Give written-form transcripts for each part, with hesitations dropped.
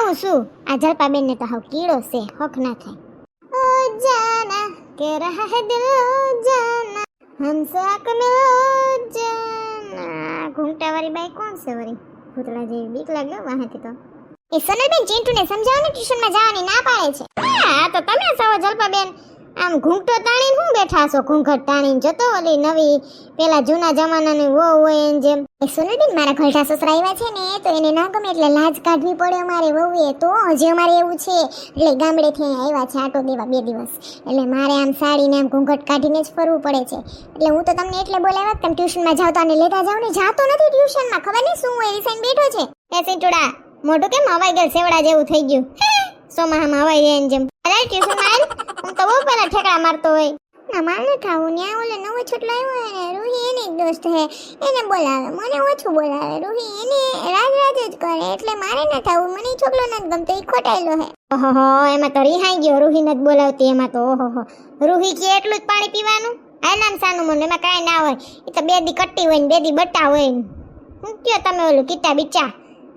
જાઉં છું. આ જલપાબેન ને તો હાવ કીડો છે, હક ના થાય. ઓ જાના કે રહા હે દિલ જાના હમસે આકે મિલો જાના. ઘૂંટાવાળી બાઈ કોણ છે વળી? ભૂતળા જેવી બીક લાગે વાહેથી તો. એ સોનલબેન ચિંટુને સમજાવો ને, ટ્યુશનમાં જવાની ના પાડે છે. હા તો તમે સૌ જલપાબેન આમ ઘૂંટો તાણીને હું બેઠા છો? ઘૂંઘટ તાણીને જતો ઓલી નવી પેલા જૂના જમાનાની વો હોય એમ જેમ. એ સોનલબેન મારા ઘરડા સસરા આવ્યા છે ને તો એને ના ગમે એટલે લાજ કાઢવી પડે અમારે વહુએ. તો હજી અમારે એવું છે એટલે ગામડેથી આવ્યા છે આટો દેવા 2 દિવસ, એટલે મારે આમ સાડીને આમ ઘૂંઘટ કાઢીને જ ફરવું પડે છે. એટલે હું તો તમને એટલે બોલાવ્યા તમે ટ્યુશનમાં જાવ તો આને લેતા જાવ ને. જાતો નથી ટ્યુશનમાં, ખબર નહીં શું હોય રિસાઈન બેઠો છે. એ સિંટુડા મોઢું કેમ હવાઈ ગયેલ સેવડા જેવું થઈ ગયું? સોમાહામાં હવાઈ જાય એમ જેમ. અરે ટ્યુશનમાં આલ, હું તો બહુ પેલા ઠેકડા મારતો હોય. ના માર ન થાવું, ન્યા ઓલે નવો છોટલો આવ્યો ને રૂહી એની જ દોસ્ત હે, એને બોલાવે, મને ઓછું બોલાવે. રૂહી એને રાજ રાજ જ કરે એટલે મારે ન થાવું. મને ઈ છોકરો નથી ગમતો, ઈ ખોટાયેલો હે. ઓહો એમાં તો રિહાઈ ગયો. રૂહી નથી બોલાવતી એમાં તો. ઓહો રૂહી કે એટલું જ પાણી પીવાનું? આ નામ સાનું મને એમાં કાંઈ ના હોય. એ તો 2 દી કટ્ટી હોય ને 2 દી બટ્ટા હોય ને. હું કયો તમે ઓલું કીટા બીચા?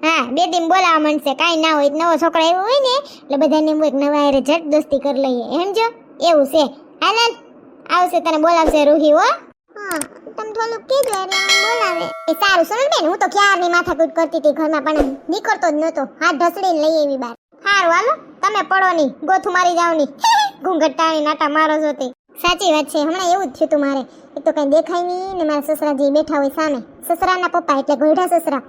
હા 2 દી બોલાવા માંડશે, કાંઈ ના હોય. નવો છોકરો આવ્યો હોય ને એટલે બધાને એમ હોય કે નવા હારે ઝટ દોસ્તી કરી લઈએ, સમજો? એવું છે. હાલ આવશે તને બોલાવશે રૂહી. હો હા તમે થોડુંક કીધું એટલે મને બોલાવે. એ સારું સોનલબેન, હું તો ક્યારની માથાકૂટ કરતી હતી ઘરમાં પણ નીકળતો જ નહોતો. હાથ ઢસડીને લઈ આવી બહાર. સારું હાલો તમે પડો નહીં, ગોથું મારી જાવ નહીં. ઘૂંઘટ ટાણી નાટા મારો છો તે. સાચી વાત છે, હમણાં એવું જ થયું તું મારે. એક તો કઈ દેખાય નહીં ને મારા સસરાજી બેઠા હોય સામે. સસરાના પપ્પા એટલે ગોઢા સસરા.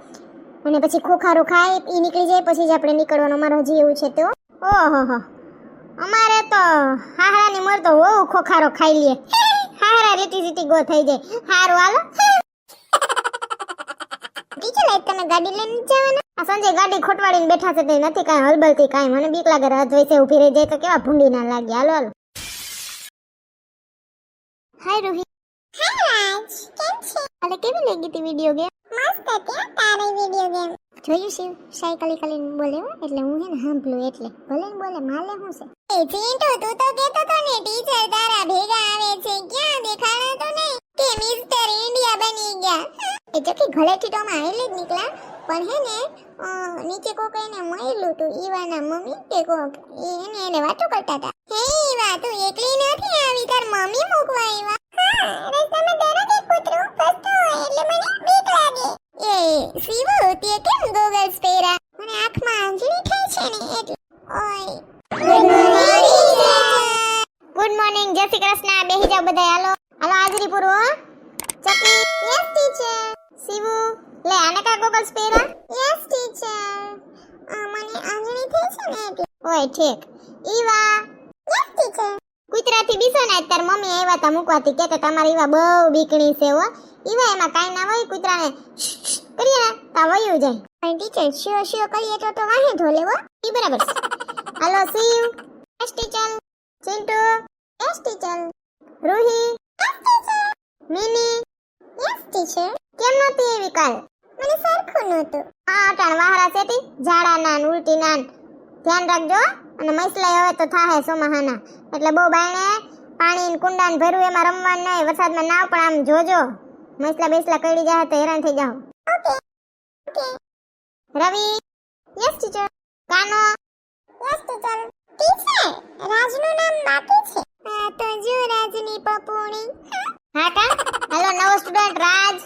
અને પછી ખોખારો ખાય ઈ નીકળી જાય પછી જ આપણે નીકળવાનો. મારો હજી એવું છે તો. ઓહો અમારે તો હાહરાની મર તો બહુ ખોખારો ખાઈ લે. હાહરા રીટી રીટી ગો થઈ જાય. હારું હાલો. ટીચર લાઈક તમે ગાડી લઈને જવાના? આ સંજય ગાડી ખોટવાડીને બેઠા છે તે નથી કાંઈ હલબલતી કાંઈ. મને બીક લાગે રાત વૈસે ઊભી રહી જાય તો કેવા ભૂંડી ના લાગે. હાલો હાલો. હાય રૂહી. હાય રાજ, કેમ છે? અરે કેવી લાગી તી વિડિયો ગેમ? મસ્ત હતી તારી વિડિયો ગેમ. જોયું શિવ સાયકલી કલીને બોલે હો, એટલે હું હે ને સાંભળું એટલે ભલે ને બોલે માલે હું છે. એ ચિંટુ તું તો કહેતો તો ને ટીચર તારા ભેગા આવે છે, ક્યાં દેખાડો તો નહીં કે મિસ્ટર ઇન્ડિયા બની ગયા. એ જો કે ઘરેથી તો અમે આવેલી જ નીકળ્યા પણ હે ને નીચે કોક એને મળ્યું તું ઈવાના મમ્મી કે કોક એને વાતો કરતા હતા. હે ઈવા તું એકલી નથી આવી, તાર મમ્મી મૂકવા આવ્યા? હા રસ્તામાં દરેક એક કૂતરું ફસતું હોય એટલે મને બીક લાગે. એ શિવો તે કેમ ગોગલ્સ પહેર્યા? મને આંખમાં આંજળી થાય છે ને એટલે. ઓય ગુડ મોર્નિંગ, જય શ્રી કૃષ્ણ. બેહી જાવ બધા. હાલો હાલો હાજરી પૂરો. ચકી યસ ટીચર. શિવુ લે આને કા ગોગલ્સ પહેર્યા? Yes teacher. મને આંજળી થાય છે ને એટલે. ઓય ઠીક. Iva yes teacher. કુતરાથી બીસો ને તાર મમ્મી આવ્યા તા મૂકવાથી કે તમારી ઈવા બહુ બીકણી છે હો. ઈવા એમાં કાઈ ના હોય, કુતરાને કરીએ ને તા વયું જાય. પણ ટીચર શિયો શિયો કરીએ તો વાહે ઢોલે હો. ઈ બરાબર. હાલો Shiv. Yes teacher. Chintu yes teacher. Ruhi yes teacher. Mini yes teacher. કેમ નહોતી એવી કાલ? મને સરખું નહોતું. હા અટાણ વાહરા સેતી ઝાડા નાન ઉલટી નાન ધ્યાન રાખજો. અને મૈસલાઈ હવે તો થાહે સોમાહાના એટલે બહુ બાયણે પાણી કુંડાન ભર્યું એમાં રમવાનું નહીં. વરસાદમાં નાવ પણ આમ જોજો, મૈસલા બેસલા કડી જાય તો હેરાન થઈ જાવ. Okay okay. Ravi yes teacher. Kano yes teacher. Teacher રાજનું નામ બાકી છે. હા તો જો રાજની પપુણી. હા કા હેલો નવો સ્ટુડન્ટ રાજ.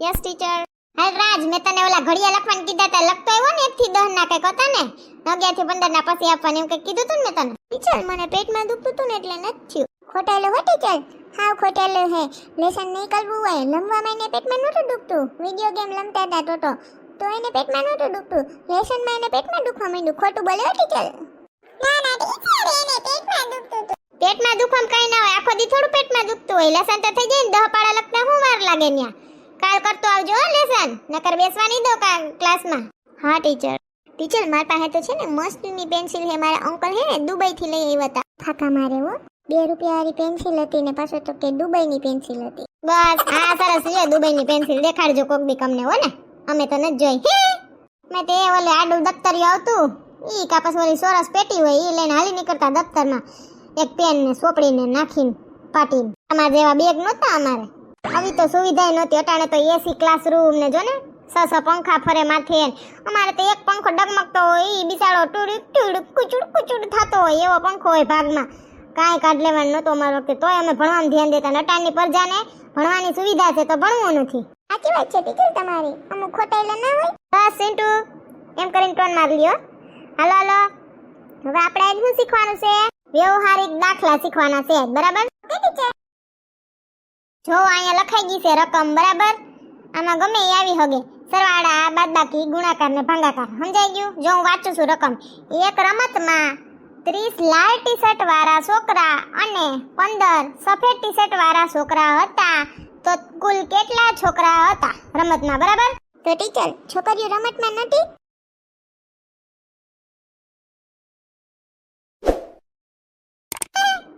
Yes teacher. હાલ રાજ મેં તને ઓલા ઘડિયા લખવાનું કીધા તા લખતો આવ્યો ને 1 થી 10 ના કઈક હતા ને 11 થી 15 ના પછી આપવાનું એમ કઈક કીધું તું ને મેં તને. ટીચર મને પેટમાં દુખતું તું ને એટલે નથી થયું. ખોટાયેલો હો ટીચર, હાવ ખોટાયેલો હે. લેસન નહીં કરવું હોય લંબામાં એને પેટમાં નહોતું દુખતું. વિડિયો ગેમ રમતા હતા તો એને પેટમાં નહોતું દુખતું. લેસનમાં એને પેટમાં દુખવા માંડ્યું. ખોટું બોલે હો ટીચર. ના ના ટીચર એને પેટમાં દુખતું હતું. પેટમાં દુખવામાં કાઈ ના હોય, આખો દી થોડું પેટમાં દુખતું હોય. લેસન તો થઈ જાય ને 10 પાડા લખતા હું વાર લાગે ન્યા. કાલ કરતો આવજો લેસન, નકર બેસવા નહીં દો ક્લાસમાં. હા ટીચર. ટીચર મારા પાસે તો છે ને મસ્તની પેન્સિલ હે, મારા અંકલ હે ને દુબઈ થી લઈ આવ્યા હતા. ફાકા મારે હો. 2 રૂપિયા વાળી પેન્સિલ હતી ને પાછો તો કે દુબઈની પેન્સિલ હતી. બસ હા સરસ છે દુબઈની પેન્સિલ. દેખાડજો કોક દી કમને હો ને, અમે તો નથી જોઈ. મેં તે ઓલે આડું દફતરિયું આવતું ઈ કાપસ વાળી સોરસ પેટી હોય ઈ લઈને હાલી નીકળતા દફતરમાં એક પેન ને સોપડીને નાખીને પાટીને. અમારા જેવા બેગ નહોતા અમારે. આવી તો સુવિધા નહોતી. અટાણે તો એસી ક્લાસરૂમ ને જો ને પંખા ફરે માથે. અમારે તો એક પંખો ડગમગતો હોય ઈ બિસાડો ટુડુક ટુડુક કુચુડ કુચુડ થતો હોય એવો પંખો હોય ભાગમાં. કાંઈ કાઢ લેવાનું નહોતું અમારા વખતે, તોય અમે ભણવામાં ધ્યાન દેતા. નટાણની પ્રજાને ભણવાની સુવિધા છે તો ભણવું નથી. સાચી વાત છે ટીચર તમારી, અમુક ખોટાયેલા ના હોય. બસ સિન્ટુ એમ કરીને ટોન મારી લ્યો. હાલો હાલો, હવે આપણે આજ શું શીખવાનું છે? વ્યવહારિક દાખલા શીખવાના છે, બરાબર? જો અહીંયા લખાઈ ગઈ છે રકમ, બરાબર? આમાં ગમે એ આવી હગે, સરવાળા, બાદબાકી, ગુણાકાર ને ભાગાકાર. સમજાઈ ગયું? જો હું વાંચું છું રકમ. એક રમતમાં 30 લાલ ટી શર્ટ વાળા છોકરા અને 15 સફેદ ટી શર્ટ વાળા છોકરા હતા, તો કુલ કેટલા છોકરા હતા રમતમાં, બરાબર? તો ટીચર, છોકરીઓ રમતમાં નથી?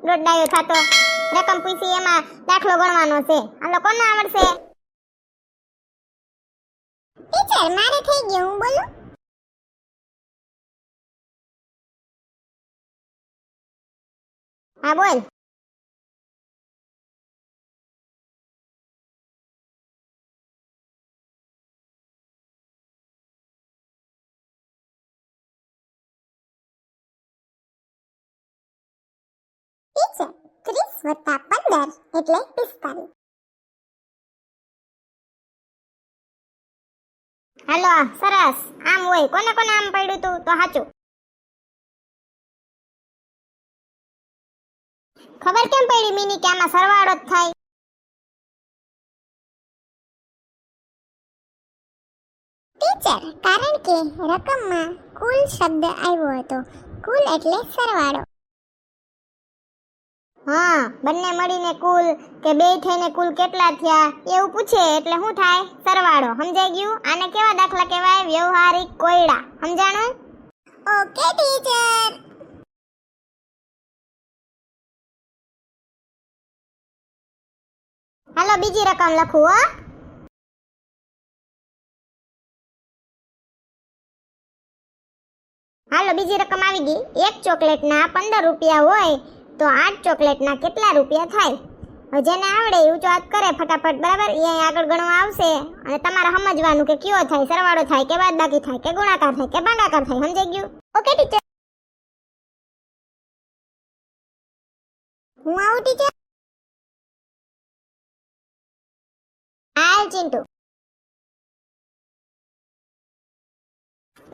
દોડાયો થાતો. રકમ પૂછી એમાં દાખલો ગણવાનો છે. હાલો, કોને આવડશે? ટીચર, મારે થઈ ગયું, હું બોલું? હા બોલ. ટીચર, 30 + 15 એટલે 45. હાલો, સરસ. આમ હોય. કોને કોને આમ પડ્યું તું તો સાચું. ખબર કેમ પડી મિની કે આમાં સરવાળો જ થાય? ટીચર, કારણ કે રકમમાં કુલ શબ્દ આવ્યો હતો. કુલ એટલે સરવાળો. હા, બંને મળીને કુલ કે બે થઈને કુલ કેટલા થયા એવું પૂછે એટલે શું થાય? સરવાળો. સમજાઈ ગયું? આને કેવા દાખલા કહેવાય? વ્યવહારિક કોયડા. સમજાણું? Okay teacher. હાલો, બીજી રકમ લખું હો. હાલો, બીજી રકમ આવી ગઈ. એક ચોકલેટના 15 રૂપિયા હોય તો 8 ચોકલેટના કેટલા રૂપિયા થાય? જેને આવડે એ ઊંચો હાથ કરે ફટાફટ, બરાબર? એ આગળ ગણવા આવશે અને તમારે સમજવાનું કે કયો થાય, સરવાળો થાય કે બાદબાકી થાય કે ગુણાકાર થાય કે ભાગાકાર થાય. સમજાઈ ગયું? Okay teacher. હું આવું ટીચર? હાલ ચિંટુ.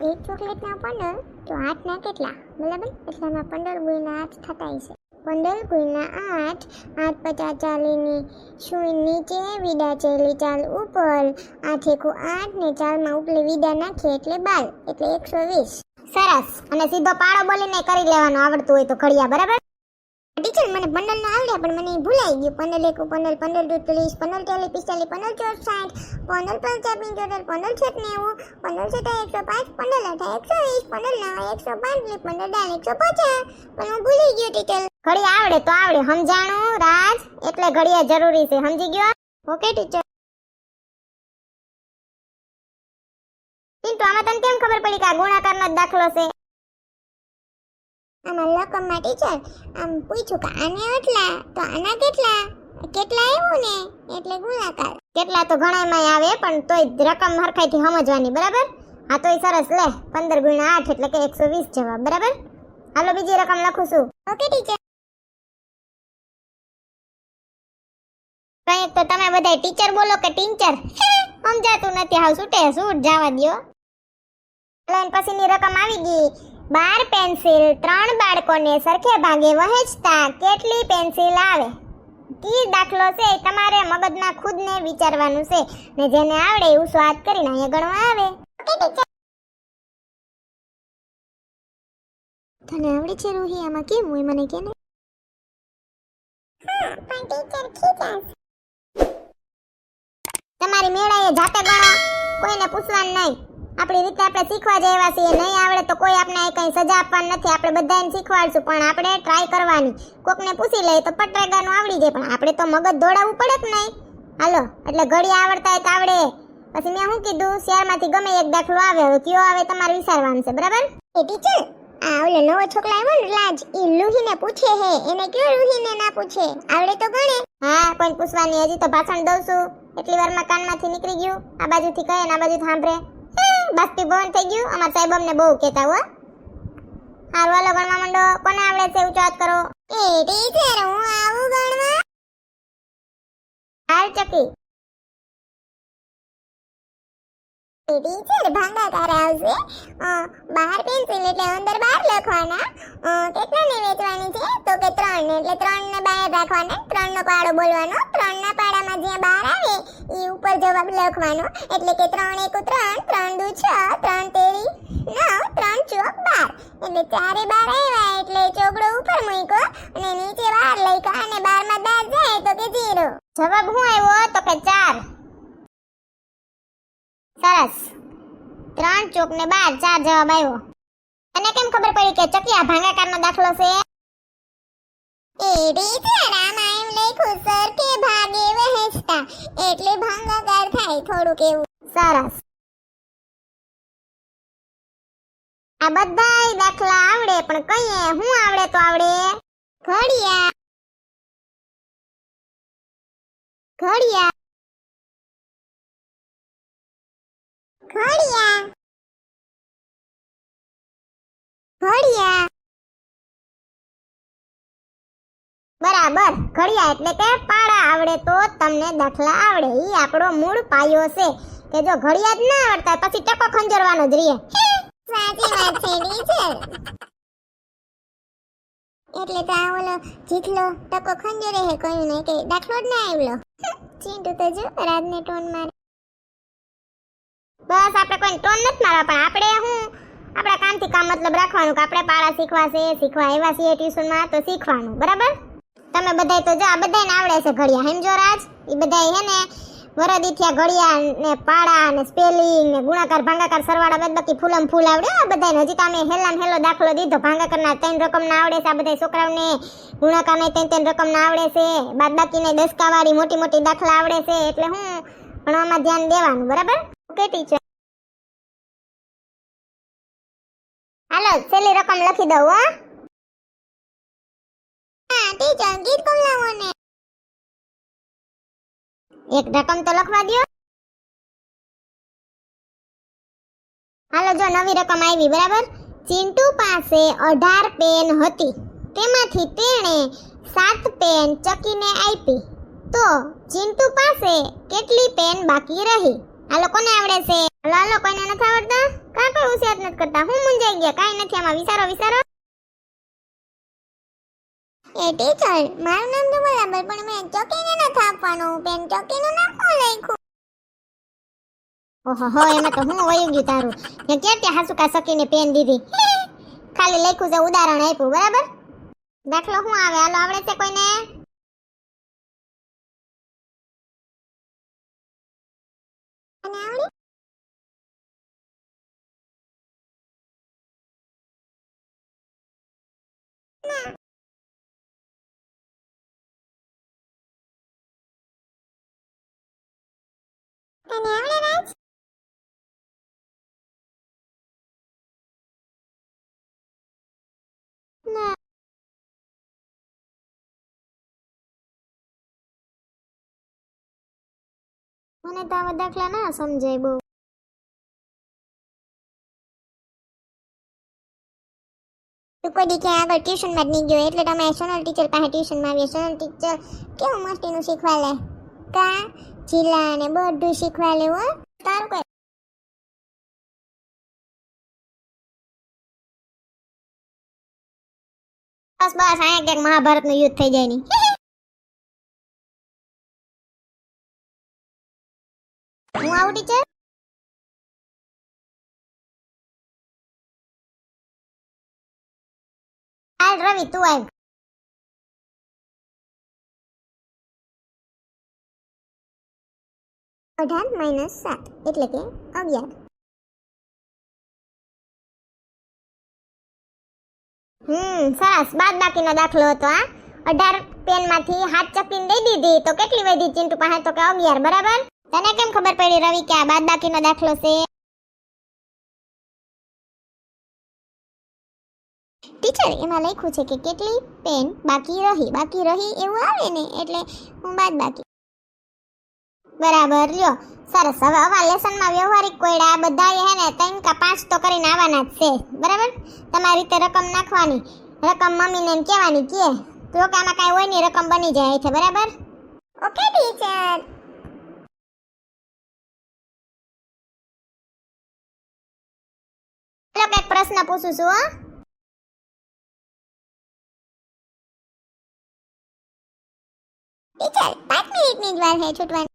એક ચોકલેટના 15 તો 8 ના કેટલા, બરાબર? એટલે એમાં 15 ગુણ્યા 8 થતા હશે. 15 ગુણ્યા 8, 8 50 ચાલીની શૂન્ય નીચે, વિડા ચેલી ચાલ ઉપર, 8 એકુ 8 ને ચાલમાં ઉપલે વિડા નાખીએ એટલે 12, એટલે 120. સરસ. અને સીધો પાડો બોલીને કરી લેવાનો આવડતું હોય તો ઘડિયા, બરાબર? ટીચર, મને 15 નો આવડે પણ મને ભૂલાઈ ગયું. 15 એકુ 15, 15 દુ 30, 15 40 45, 15 ચોર 60, 15 5 75, 15 6 90, 15 7 105, 15 8 120, 15 9 105, 15 10 150. પણ હું ભૂલી ગયો ટીચર. ઘડિયા આવડે તો આવડે. સમજાણું રાજ? એટલે ઘડિયા જરૂરી છે. સમજી ગયો? Okay teacher. પિન્ટુ, આમાં તને કેમ ખબર પડી કે આ ગુણાકારનો જ દાખલો છે? આમાં રકમમાં ટીચર આમ પૂછ્યું કે આને આટલા તો આના કેટલા, કેટલા આવ્યું ને એટલે ગુણાકાર. કેટલા તો ઘણાયમાં આવે પણ તોય રકમ હરખાઈથી સમજવાની, બરાબર? હા, તોય સરસ. લે, 15 ગુણ્યા 8 એટલે કે 120 જવાબ, બરાબર? હાલો, બીજી રકમ લખું છું. Okay teacher. કંઈક તો તમે બધા ટીચર બોલો કે ટીચર? સમજાતું નથી. હાવ છૂટે છૂટ જવા દો. લાઈન પછીની રકમ આવી ગઈ. 12 પેન્સિલ 3 બાળકોને સરખે ભાગે વહેંચતા કેટલી પેન્સિલ આવે? કી દાખલો છે, તમારે મગજના ખુદને વિચારવાનું છે ને જેને આવડે એવું સ્વાદ કરીને અહીંયા ગણવા આવે. તને આવડે છે રોહી? આમાં કેમ હોય મને કે ને? હા, પણ ટીચર ખીજાશ. તમારી મેળાએ જાતે ગણો, કોઈને પૂછવાનું નહીં. આપણી રીતે આપણે શીખવા જેવા છીએ. નહીં આવડે તો કોઈ આપણે કઈ સજા આપવાની નથી. આપણે બધાને શીખવાડશું પણ આપણે ટ્રાય કરવાની. કોકને પૂછી લઈએ તો પટરેગાનું આવડી જાય પણ આપણે તો મગજ દોડાવવું પડે કે નહીં? હાલો, એટલે ઘડિયા આવડતા હોય તો આવડે. પછી મેં શું કીધું? શેરમાંથી ગમે એક દાખલો આવે, હવે કયો આવે તમારે વિચારવાનું છે, બરાબર? એ ટીચર, આ ઓલો નવો છોકરો આવ્યો ને રાજ, ઈ રૂહીને પૂછે હે, એને કયો રૂહીને ના પૂછે? આવડે તો ગણે. હા, કોઈ પૂછવાની. હજી તો ભાષણ દઉં છું એટલી વારમાં કાનમાંથી નીકળી ગયું, આ બાજુથી કહે ને આ બાજુથી સાંભળે. બાષ્પીભવન થઈ ગયું. અમાર સાહેબ અમને બહુ કહેતા હો. હારું હાલો ગણવા માંડો. કોને આવડે છે ઊંચો હાથ કરો. એ ટીચર હું આવું ગણવા. હાલ ચકી. એ ટીચર ભાંગાકાર આવશે. બહાર પેન્સિલ એટલે અંદર 12 લખવાના. કેટલાને વેચવાની છે તો કે 3 ને એટલે 3 ને બહાર રાખવાના. 3 નો પાડો બોલવાનો. 3 ના પાડામાં જ્યાં બહાર આવે એ ઉપર જવાબ લખવાનો. એટલે કે 3 1 3 3 2 6 3 તેરી 9 3 ચોક 12 એટલે ચારે 12 આવ્યા એટલે ચોકડો ઉપર મૂક્યો અને નીચે 12 લખ્યા અને 12 માં 10 જાય તો કે 0. જવાબ શું આવ્યો તો કે 4. સરસ. 3 ચોક ને 12 4 જવાબ આવ્યો. અને કેમ ખબર પડી કે ચકિયા ભાગાકારનો દાખલો છે? એ ટીચર આમાં એમ લખ્યું સર કે ભાગે વહેંચતા એટલે ભાગાકાર થાય થોડુંક એવું. સરસ. આ બધાય દાખલા આવડે પણ કઈએ હું આવડે તો આવડે ઘડિયા. ઘડિયા ઘડિયા ઘડિયા. બરાબર. ઘડિયા એટલે કે પાડા આવડે તો તમને દાખલા આવડે. ઈ આપણો મૂળ પાયો છે કે જો ઘડિયા જ ના આવડતા પછી ટકો ખંજરવાનો જ રહે. સાચી વાત છે ટીચર. એટલે તો આ ઓલો જીતલો ટકો ખંજરે હે કયું નહીં કે દાખલો જ ના આવ્યો. ચીંટુ તો જો રાજને ટોન મારે. બસ આપણે કોઈ ટોન નથી મારવા પણ આપણે હું આપણા કામથી કામ મતલબ રાખવાનું કે આપણે પાડા શીખવા આવ્યા છીએ ટ્યુશનમાં તો શીખવાનું. બરાબર. તમે બધાય તો જો આ બધાયને આવડે છે ઘડિયા. હેમજો રાજ ઈ બધાય હે ને વરદીથિયા ઘડિયા ને પાડા ને સ્પેલિંગ ને ગુણાકાર ભાગાકાર સરવાળા બાદબાકી ફૂલમ ફૂલ આવડે આ બધાયને. હજી તો અમે હેલો દાખલો દીધો ભાગાકારના 3 રકમના આવડે છે આ બધાય છોકરાઓને. ગુણાકારના 3 રકમના આવડે છે. બાદબાકીને દસકાવાળી મોટી દાખલા આવડે છે. એટલે હું ભણવામાં ધ્યાન દેવાનું. બરાબર. Okay teacher. હાલો છેલ્લી રકમ લખી દઉં હો. હા ટીચર ગીત બોલાવો ને. એક રકમ તો લખવા દો. હાલો જો નવી રકમ આવી. બરાબર. ચિંટુ પાસે 18 પેન હતી. તેમાંથી તેણે 7 પેન ચકીને આપી. તો ચિંટુ પાસે કેટલી પેન બાકી રહી? હાલો કોને આવડે છે? હાલો કોઈને નથી આવડતા? કાં કોઈ હોશિયાર નથી કરતા? હું મૂંઝાઈ ગયા. કાંઈ નથી આમાં. વિચારો. એ ટીચર મારું નામ તો બરાબર પણ મેં ચકીને નથી આપવાનું. પેન ચકીનું નામ કોણ લખ્યું? ઓહો હો એમાં તો હું વયું ગયું તારું. મેં ક્યાં હાસુકા સકીને પેન દીધી. ખાલી લખ્યું છે ઉદાહરણ આપ્યું. બરાબર. દાખલો શું આવે? હાલો આવડે છે કોઈને? અને આવડે? ના. તને આવડે રાજ? ના. મને તો આવા દાખલા ના સમજાય બહુ. તું કોઈ દી ક્યાં આગળ ટ્યુશનમાં જ નહીં ગયો એટલે તમે સોનલ ટીચર પાસે ટ્યુશનમાં આવીએ. સોનલ ટીચર કેવું મસ્તીનું શીખવાડે. કા જિલ્લા ને બધું શીખવાડે હો. તારું કઈ બસ અહીંયા ક્યાંક મહાભારતનું યુદ્ધ થઈ જાય નહીં. હું આવું ટીચર? હાલ રવિ તું આવ. 18 - 7 એટલે કે 11. સરસ. બાદબાકીનો દાખલો હતો આ. 18 પેનમાંથી 7 ચકીને દઈ દીધી તો કેટલી વધી ચિંટુ પાસે? તો કે 11. બરાબર. તને કેમ ખબર પડી રવિ કે આ બાદબાકીનો દાખલો છે? ટીચર એમાં લખ્યું છે કે કેટલી પેન બાકી રહી એવું આવે ને એટલે હું બાદબાકી. બરાબર લ્યો. સરસ. હવે આવા લેસનમાં વ્યવહારિક કોયડા બધા હે ને 3 કે 5 તો કરીને આવવાના જ છે. બરાબર? તમારી રીતે રકમ નાખવાની. રકમ મમ્મીને એમ કહેવાની કે તો કે આમાં કાંઈ હોય નહીં, રકમ બની જાય છે. બરાબર? Okay teacher. ચલો એક પ્રશ્ન પૂછું છું હો. ટીચર 5 મિનિટની જ વાર છે છૂટવાની.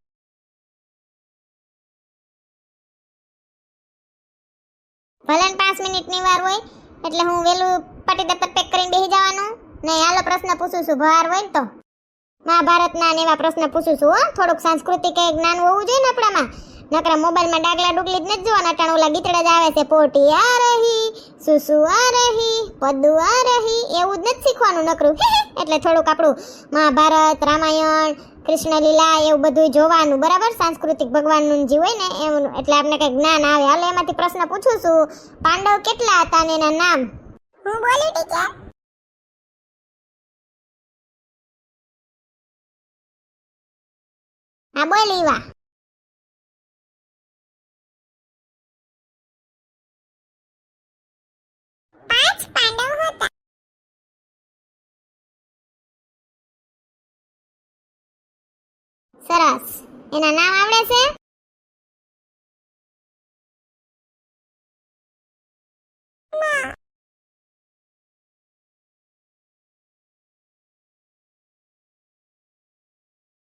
ભલે 5 મિનિટની વાર હોય એટલે હું વેલું પટી દફતર પેક કરીને બેસી જવાનું. નહીં હાલો પ્રશ્ન પૂછું છું. ભાર હોય ને તો મહાભારતના ને એવા પ્રશ્ન પૂછું છું હો. થોડુંક સાંસ્કૃતિક જ્ઞાન હોવું જોઈએ ને આપણામાં. નકરા મોબાઈલમાં ડાગલા ડુગલી જ નથી જોવાના. અટાણ ઓલા ગીતડા જ આવે છે, પોટી આ રહી, સુસુ આ રહી, પદુ આ રહી, એવું જ નથી શીખવાનું નકરું. એટલે થોડુંક આપણું મહાભારત, રામાયણ, કૃષ્ણ લીલા એવું બધું જોવાનું. બરાબર? સાંસ્કૃતિક ભગવાનનું જે હોય ને એવું, એટલે આપણે કંઈક જ્ઞાન આવે. હાલ એમાંથી પ્રશ્ન પૂછું છું. પાંડવ કેટલા હતા ને એના નામ? હું બોલું ટીચર? હા બોલ ઈવા. 5 પાંડવ હતા. સરસ. એના નામ આવડે છે?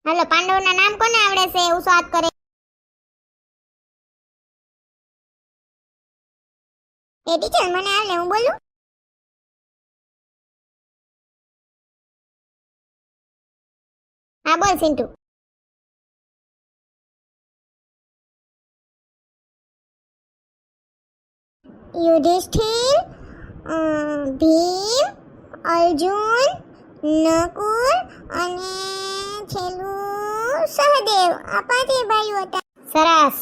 હાલો પાંડવોના નામ કોને આવડે છે? એવું વાત કરે. એ ટીચર મને આવડે, હું બોલું? હા બોલ સિન્ટુ. યુધિષ્ઠિર, ભીમ, અર્જુન, નકુલ અને છેલ્લું સહદેવ. આ 5 ભાઈઓ હતા. સરસ.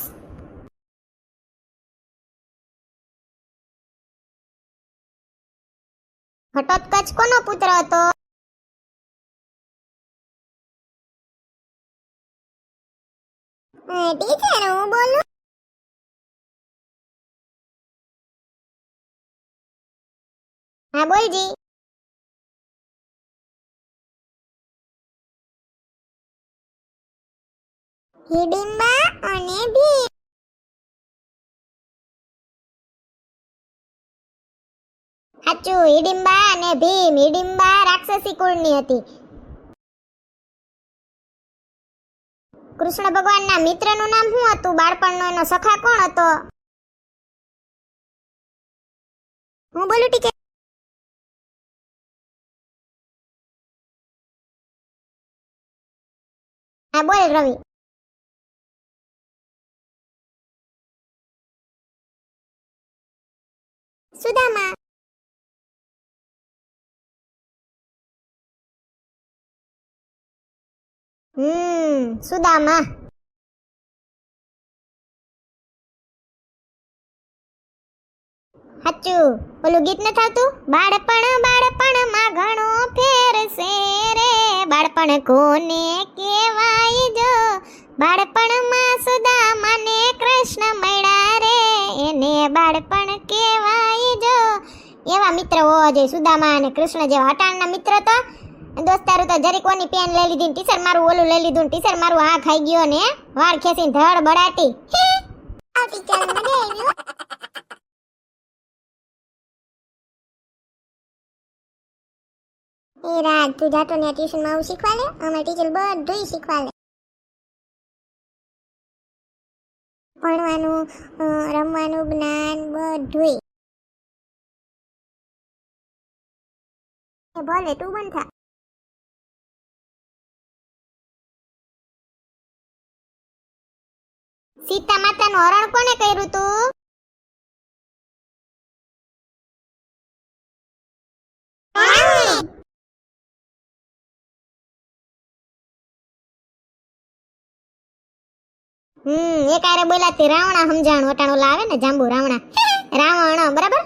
ઘટોત્કચ કોનો પુત્ર હતો? ટીચર હું બોલું? હા બોલજી. હિડિંબા અને ભીમ. સાચું, હિડિંબા અને ભીમ. હિડિંબા રાક્ષસી કુળની હતી. કૃષ્ણ ભગવાનના મિત્રનું નામ શું હતું? બાળપણનો એનો સખા કોણ હતો? હું બોલું ટીચર? હા બોલ રવિ. સુદામા. સુદામા. સાચું. ઓલું ગીત ન થાતું? બાળપણ બાળપણ માં ઘણો ફેર છે રે, બાળપણ કોને કહેવાય જો, બાળપણ માં સુદામા ને કૃષ્ણ મળ્યા રે, એને બાળપણ કહેવાય જો. એવા મિત્ર હોવા જોઈએ સુદામા અને કૃષ્ણ જેવા. અટાણના મિત્ર તો દોસ્તારું તો જરી કોની પેન લઈ લીધી, ટીચર મારું ઓલું લઈ લીધું, ટીચર મારું આ ખાઈ ગયો ને વાળ ખેંચીને ધડ બડાટી. આ ટીચર મજા આવી. એ રાત તું જાતો ને ટ્યુશન માં આવું શીખવા લે. અમારા ટીચર બધું શીખવા લે. ભણવાનું, રમવાનું, જ્ઞાન બધું. ભલે તું બંધ થા. સીતા માતાનું હરણ કોને કર્યું તું? એક આરે બોલાતી રાવણા સમજાણું. અટાણો લાવે ને જાંબુ રાવણા, રાવણ. બરાબર.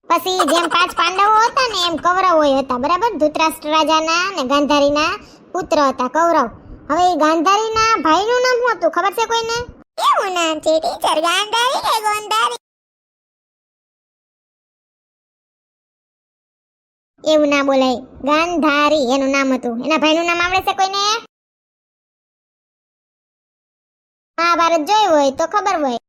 પછી જેમ 5 પાંડવો હતા ને એમ કૌરવો હતા. બરાબર. ધૃતરાષ્ટ્ર રાજાના ને ગાંધારીના પુત્ર હતા કૌરવ. હવે ઈ ગાંધારીના ભાઈનું નામ શું હતું ખબર છે કોઈને? એવું નામ છે ટીચર, ગાંધારી કે ગોંધારી? એવું ના બોલાય, ગાંધારી એનું નામ હતું. એના ભાઈનું નામ આવડે છે કોઈને? મહાભારત જોયું હોય તો ખબર હોય.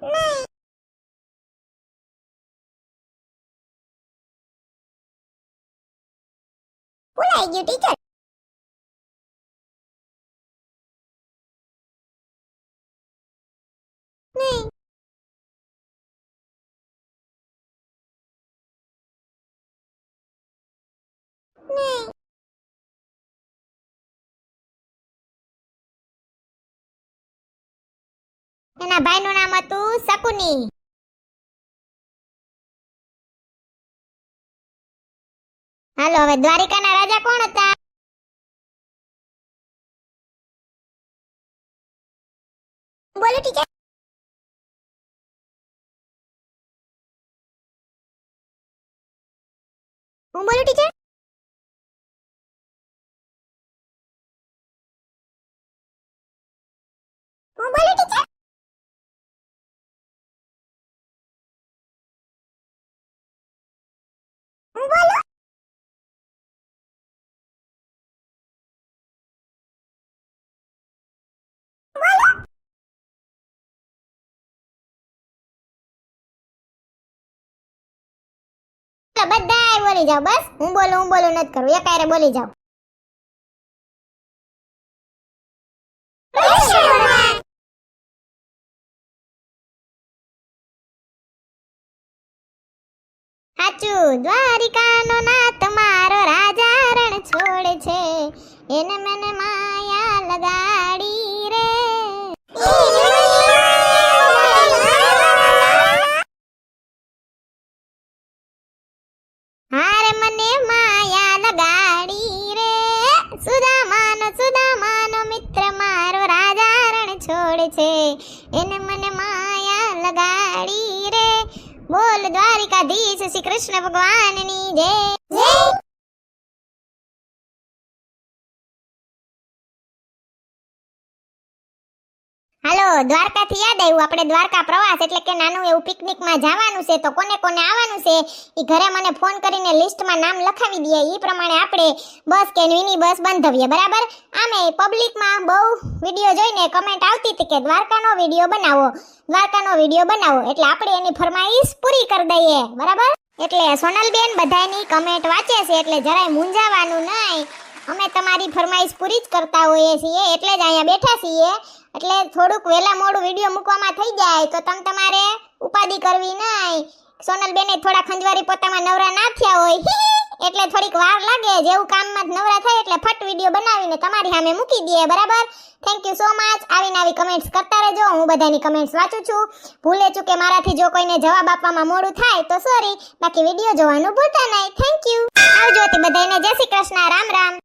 નહીં. ભૂલાઈ ગયું ટીચર. નહીં. નહીં. એના ભાઈનું નામ હતું શકુની. હાલો હવે દ્વારિકાના રાજા કોણ હતા? બોલો ટીચર. હું બોલું ટીચર? હું બોલું ટીચર? હું બોલું? બધાય બોલી જાઓ, બસ હું બોલું નથી કરું, એકાયરે બોલી જાઓ. સાચું, દ્વારિકાનો નાથ મારો રાજા રણ છોડે છે, એને મને માયા લગાડી રે. હારે મને માયા લગાડી રે, સુદામાનો મિત્ર મારો રાજા રણ છોડે છે, એને મને માયા લગાડી રે. બોલ દ્વારિકાધીશ શ્રી કૃષ્ણ ભગવાનની જય. હાલો દ્વારકાથી યાદ આવ્યું, આપણે દ્વારકા પ્રવાસ એટલે કે નાનું એવું પિકનિકમાં જવાનું છે. તો કોને કોને આવવાનું છે ઈ ઘરે મને ફોન કરીને લિસ્ટમાં નામ લખાવી દે. ઈ પ્રમાણે આપણે બસ કે મિની બસ બંધાવીએ, બરાબર? આમે પબ્લિકમાં બહુ વિડિયો જોઈને કમેન્ટ આવતી હતી કે દ્વારકાનો વિડિયો બનાવો, દ્વારકાનો વિડિયો બનાવો, એટલે આપણે એની ફરમાઈશ પૂરી કરી દઈએ, બરાબર? એટલે સોનલબેન બધાયની કમેન્ટ વાંચે છે એટલે જરાય મૂંઝાવાનું નહીં. અમે તમારી ફરમાઈશ પૂરી જ કરતા હોઈએ છીએ, એટલે જ અહીંયા બેઠા છીએ. એટલે થોડુંક વેલા મોડું વિડિયો મૂકવામાં થઈ જાય તો તમારે ઉપાધિ કરવી નહીં. સોનલબેને થોડા ખંજવારી પોતામાં નવરા ના થયા હોય એટલે થોડીક વાર લાગે. જેવું કામમાં નવરા થાય એટલે ફટ વિડિયો બનાવીને તમારી સામે મૂકી દઈએ, બરાબર? Thank you so much. આવીને કમેન્ટ્સ કરતા રહેજો, હું બધાની કમેન્ટ્સ વાંચું છું. ભૂલે ચૂકે મારાથી જો કોઈને જવાબ આપવામાં મોડું થાય તો સોરી, બાકી વિડિયો જોવાનું ભૂલતા નહીં. Thank you. આવજો તે બધાને. જય શ્રી કૃષ્ણ. રામ રામ.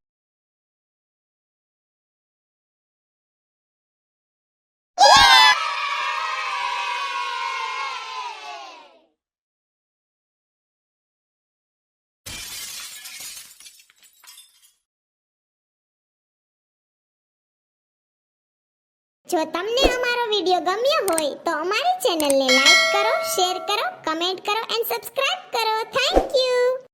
જો તમને અમારો વિડિયો ગમ્યો હોય તો અમારી ચેનલને લાઈક કરો, શેર કરો, કમેન્ટ કરો એન્ડ સબસ્ક્રાઇબ કરો. Thank you.